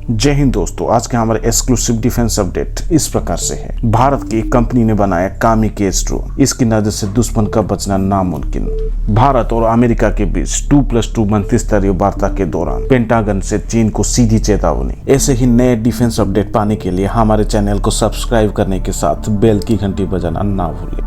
जय हिंद दोस्तों, आज के हमारे एक्सक्लूसिव डिफेंस अपडेट इस प्रकार से है। भारत की एक कंपनी ने बनाया कामिकेज ड्रोन। इसकी नजर से दुश्मन का बचना नामुमकिन। भारत और अमेरिका के बीच 2+2 मंत्री स्तरीय वार्ता के दौरान पेंटागन से चीन को सीधी चेतावनी। ऐसे ही नए डिफेंस अपडेट पाने के लिए हमारे चैनल को सब्सक्राइब करने के साथ बेल की घंटी बजाना ना भूलें।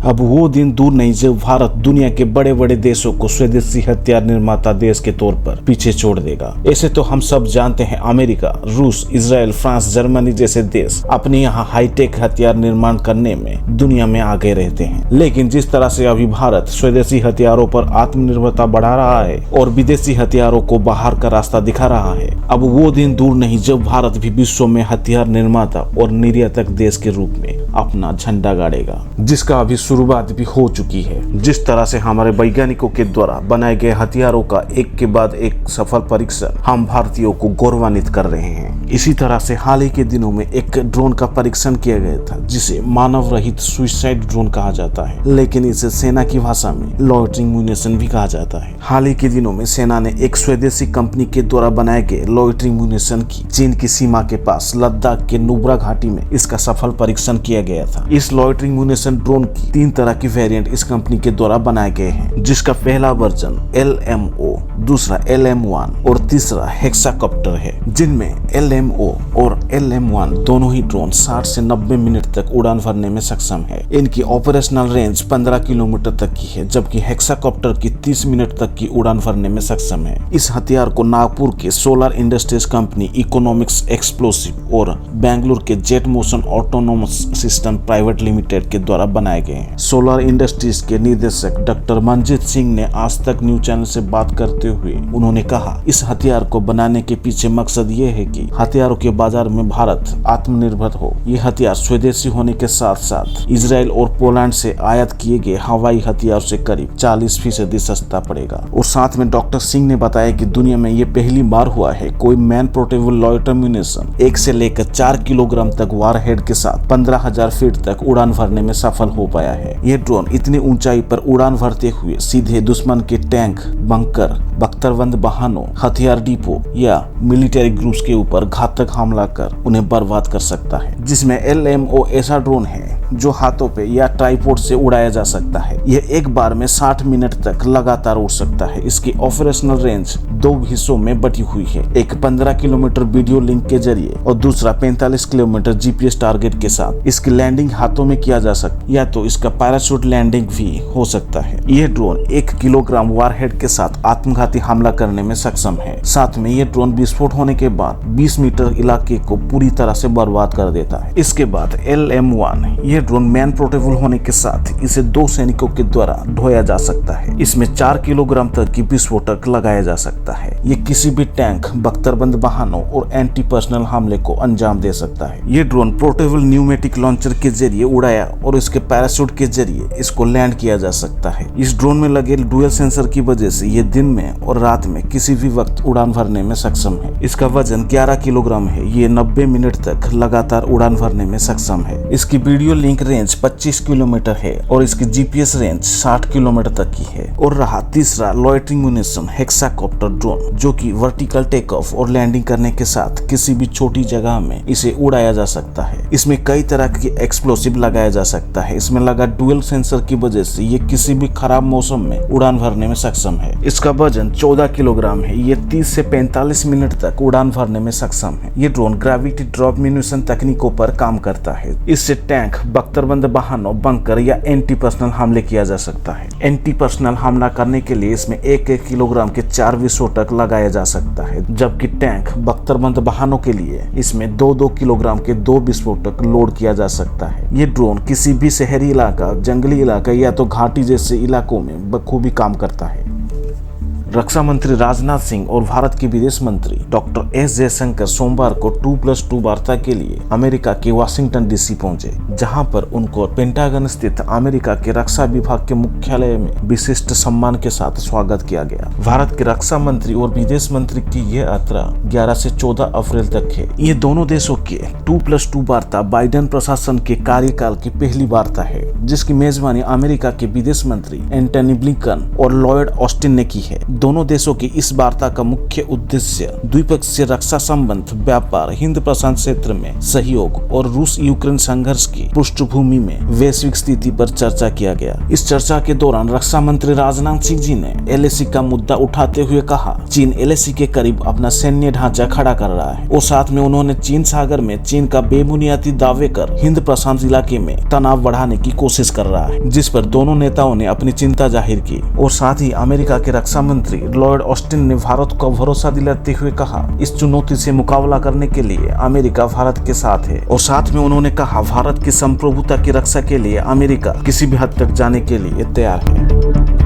अब वो दिन दूर नहीं जब भारत दुनिया के बड़े बड़े देशों को स्वदेशी हथियार निर्माता देश के तौर पर पीछे छोड़ देगा। ऐसे तो हम सब जानते हैं, अमेरिका, रूस, इजराइल, फ्रांस, जर्मनी जैसे देश अपने यहाँ हाईटेक हथियार निर्माण करने में दुनिया में आगे रहते हैं। लेकिन जिस तरह से अभी भारत स्वदेशी हथियारों पर आत्मनिर्भरता बढ़ा रहा है और विदेशी हथियारों को बाहर का रास्ता दिखा रहा है, अब वो दिन दूर नहीं जब भारत भी विश्व में हथियार निर्माता और निर्यातक देश के रूप में अपना झंडा गाड़ेगा, जिसका अभी शुरुआत भी हो चुकी है। जिस तरह से हमारे वैज्ञानिकों के द्वारा बनाए गए हथियारों का एक के बाद एक सफल परीक्षण हम भारतीयों को गौरवान्वित कर रहे हैं। इसी तरह से हाल ही के दिनों में एक ड्रोन का परीक्षण किया गया था, जिसे मानव रहित सुइसाइड ड्रोन कहा जाता है, लेकिन इसे सेना की भाषा में लॉइटरिंग म्यूनिशन भी कहा जाता है। हाल ही के दिनों में सेना ने एक स्वदेशी कंपनी के द्वारा बनाए गए लॉइटरिंग म्यूनिशन की चीन की सीमा के पास लद्दाख के नुब्रा घाटी में इसका सफल परीक्षण किया गया था। इस लॉइटरिंग म्यूनिशन ड्रोन की 3 तरह की वेरिएंट इस कंपनी के द्वारा बनाए गए हैं, जिसका पहला वर्जन LMO, दूसरा LM1 और तीसरा हेक्साकॉप्टर है। जिनमें LMO और LM1 दोनों ही ड्रोन 60 से 90 मिनट तक उड़ान भरने में सक्षम है। इनकी ऑपरेशनल रेंज 15 किलोमीटर तक की है, जबकि हेक्साकॉप्टर की 30 मिनट तक की उड़ान भरने में सक्षम है। इस हथियार को नागपुर के solar industries company economics explosive और बेंगलुरु के jet motion autonomous system private limited के द्वारा बनाए गए हैं। सोलर इंडस्ट्रीज के निदेशक डॉक्टर मनजीत सिंह ने आज तक न्यूज चैनल से बात करते हुए उन्होंने कहा, इस हथियार को बनाने के पीछे मकसद ये है कि हथियारों के बाजार में भारत आत्मनिर्भर हो। ये हथियार स्वदेशी होने के साथ साथ इजराइल और पोलैंड से आयात किए गए हवाई हथियार से करीब 40% सस्ता पड़ेगा। और साथ में डॉक्टर सिंह ने बताया कि दुनिया में ये पहली बार हुआ है कोई मैन पोर्टेबल लॉइटर म्यूनिशन 1 से लेकर 4 किलोग्राम तक वारहेड के साथ 15,000 फीट तक उड़ान भरने में सफल हो पाया है। ये ड्रोन इतनी ऊंचाई पर उड़ान भरते हुए सीधे दुश्मन के टैंक, बंकर, बख्तरबंद वाहनों, हथियार डिपो या मिलिट्री ग्रुप्स के ऊपर घातक हमला कर उन्हें बर्बाद कर सकता है। जिसमें LMO ऐसा ड्रोन है जो हाथों पे या ट्राइपॉड से उड़ाया जा सकता है। यह एक बार में 60 मिनट तक लगातार उड़ सकता है। इसकी ऑपरेशनल रेंज 2 हिस्सों में बटी हुई है, एक 15 किलोमीटर वीडियो लिंक के जरिए और दूसरा 45 किलोमीटर GPS टारगेट के साथ। इसकी लैंडिंग हाथों में किया जा सकता है या तो इसका पैराशूट लैंडिंग भी हो सकता है। यह ड्रोन 1 किलोग्राम वारहेड के साथ आत्मघाती हमला करने में सक्षम है। साथ में यह ड्रोन विस्फोट होने के बाद 20 मीटर इलाके को पूरी तरह से बर्बाद कर देता है। इसके बाद LM1, यह ड्रोन मैन पोर्टेबल होने के साथ इसे 2 सैनिकों के द्वारा ढोया जा सकता है। इसमें 4 किलोग्राम तक की विस्फोटक लगाया जा सकता है। ये किसी भी टैंक, बख्तरबंद वाहनों और एंटी पर्सनल हमले को अंजाम दे सकता है। ये ड्रोन पोर्टेबल न्यूमेटिक लॉन्चर के जरिए उड़ाया और इसके पैराशूट के जरिए इसको लैंड किया जा सकता है। इस ड्रोन में लगे डुअल सेंसर की वजह से ये दिन में और रात में किसी भी वक्त उड़ान भरने में सक्षम है। इसका वजन 11 किलोग्राम है। ये 90 मिनट तक लगातार उड़ान भरने में सक्षम है। इसकी वीडियो लिंक रेंज 25 किलोमीटर है और इसकी GPS रेंज 60 किलोमीटर तक की है। और रहा तीसरा लॉइटरिंग म्यूनिशन हेक्साकॉप्टर ड्रोन, जो कि वर्टिकल टेक ऑफ और लैंडिंग करने के साथ किसी भी छोटी जगह में इसे उड़ाया जा सकता है। इसमें कई तरह के एक्सप्लोसिव लगाया जा सकता है। इसमें लगा डुअल सेंसर की वजह से ये किसी भी खराब मौसम में उड़ान भरने में सक्षम है। इसका वजन 14 किलोग्राम है। ये 30 से 45 मिनट तक उड़ान भरने में सक्षम है। ये ड्रोन ग्रेविटी ड्रॉप म्यूनिशन तकनीकों पर काम करता है। इससे टैंक, बख्तरबंद वाहनों, बंकर या एंटी पर्सनल हमले किया जा सकता है। एंटी पर्सनल हमला करने के लिए इसमें 1-1 किलोग्राम के 4 विस्फोटक लगाया जा सकता है, जबकि टैंक, बख्तरबंद वाहनों के लिए इसमें 2-2 किलोग्राम के 2 विस्फोटक लोड किया जा सकता है। ये ड्रोन किसी भी शहरी इलाका, जंगली इलाका या तो घाटी जैसे इलाकों में बखूबी काम करता है। रक्षा मंत्री राजनाथ सिंह और भारत के विदेश मंत्री डॉक्टर एस जयशंकर सोमवार को 2+2 वार्ता के लिए अमेरिका के वाशिंगटन DC पहुंचे, जहां पर उनको पेंटागन स्थित अमेरिका के रक्षा विभाग के मुख्यालय में विशिष्ट सम्मान के साथ स्वागत किया गया। भारत के रक्षा मंत्री और विदेश मंत्री की यह यात्रा 11 से 14 अप्रैल तक है। ये दोनों देशों के 2+2 वार्ता बाइडेन प्रशासन के कार्यकाल की पहली वार्ता है, जिसकी मेजबानी अमेरिका के विदेश मंत्री एंटनी ब्लिंकन और लॉयड ऑस्टिन ने की है। दोनों देशों की इस वार्ता का मुख्य उद्देश्य द्विपक्षीय रक्षा संबंध, व्यापार, हिंद प्रशांत क्षेत्र में सहयोग और रूस यूक्रेन संघर्ष की पृष्ठभूमि में वैश्विक स्थिति पर चर्चा किया गया। इस चर्चा के दौरान रक्षा मंत्री राजनाथ सिंह जी ने एलएसी का मुद्दा उठाते हुए कहा, चीन एलएसी के करीब अपना सैन्य ढांचा खड़ा कर रहा है और साथ में उन्होंने चीन सागर में चीन का बेबुनियादी दावे कर हिंद प्रशांत इलाके में तनाव बढ़ाने की कोशिश कर रहा है, जिस पर दोनों नेताओं ने अपनी चिंता जाहिर की। और साथ ही अमेरिका के रक्षा मंत्री लॉयड ऑस्टिन ने भारत को भरोसा दिलाते हुए कहा, इस चुनौती से मुकाबला करने के लिए अमेरिका भारत के साथ है। और साथ में उन्होंने कहा, भारत की संप्रभुता की रक्षा के लिए अमेरिका किसी भी हद तक जाने के लिए तैयार है।